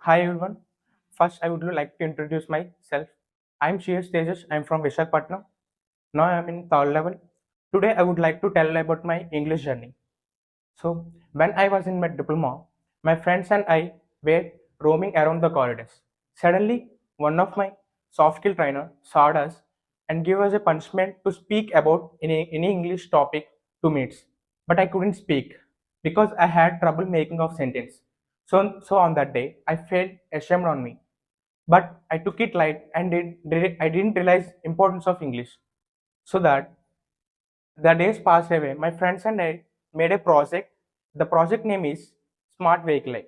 Hi everyone. First, I would like to introduce myself. I'm Shears Tejas. I'm from Visakhapatnam. Now I'm in third level. Today, I would like to tell about my English journey. So, when I was in my diploma, my friends and I were roaming around the corridors. Suddenly, one of my soft skill trainer saw us and gave us a punishment to speak about any English topic 2 minutes. But I couldn't speak because I had trouble making of sentence. So on that day, I felt ashamed on me. But I took it light and I didn't realize importance of English. So that the days passed away. My friends and I made a project. The project name is Smart Vehicle.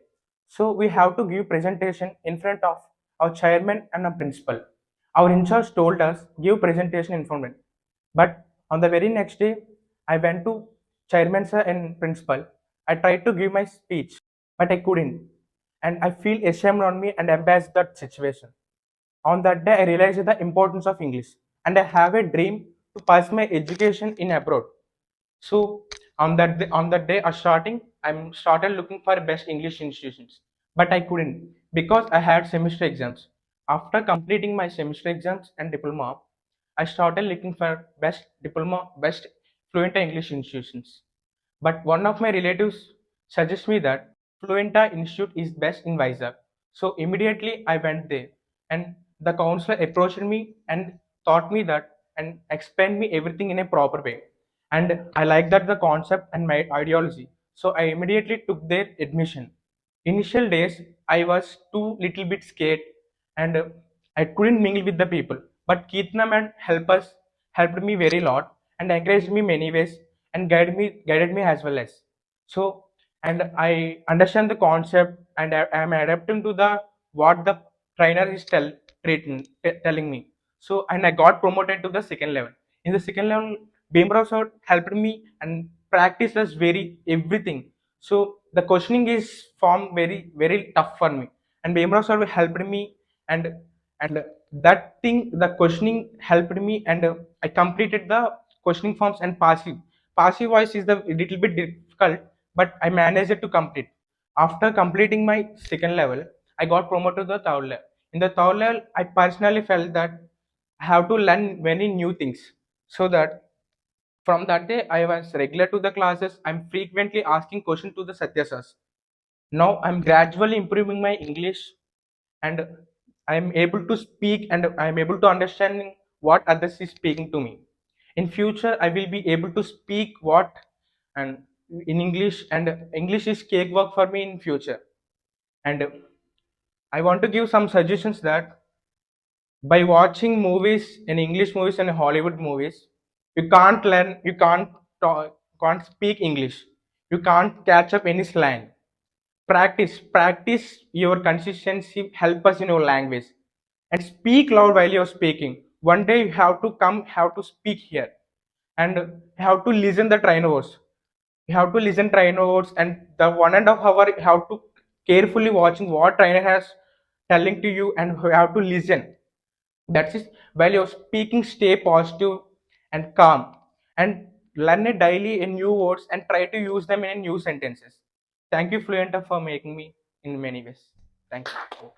So we have to give presentation in front of our chairman and a principal. Our in charge told us give presentation in front. But on the very next day, I went to chairman sir and principal. I tried to give my speech, but I couldn't. And I feel ashamed on me and embarrassed that situation. On that day, I realized the importance of English, and I have a dream to pass my education in abroad. So on that day, I'm started looking for best English institutions, but I couldn't because I had semester exams. After completing my semester exams and diploma, I started looking for best fluent English institutions. But one of my relatives suggested me that Fluenta Institute is best in Vizag. So immediately I went there, and the counselor approached me and taught me that and explained me everything in a proper way. And I liked that the concept and my ideology. So I immediately took their admission. Initial days I was too little bit scared and I couldn't mingle with the people. But Keetnam and helped me very lot and encouraged me many ways and guided me as well as. So and I understand the concept and I am adapting to the what the trainer is telling me. So and I got promoted to the second level. In the second level, Bimrao sir helped me and practice was very everything. So the questioning is formed very tough for me, and Bimrao sir helped me and that thing the questioning helped me and I completed the questioning forms and passive voice is the little bit difficult, but I managed to complete. After completing my second level, I got promoted to the third level. In the third level, I personally felt that I have to learn many new things. So that from that day, I was regular to the classes. I'm frequently asking questions to the Satyasas. Now I'm gradually improving my English and I'm able to speak and I'm able to understand what others is speaking to me. In future, I will be able to speak what and in English, and English is cakewalk for me in future. And I want to give some suggestions that by watching movies in English movies and Hollywood movies, you can't speak English, you can't catch up any slang. Practice your consistency help us in your language and speak loud while you're speaking. One day you have to speak here and you have to listen the train words. You have to listen train words and the 1.5 hour you have to carefully watching what trainer has telling to you and you have to listen. That's it. While you're speaking, stay positive and calm and learn it daily in new words and try to use them in new sentences. Thank you, Fluenta, for making me in many ways. Thank you.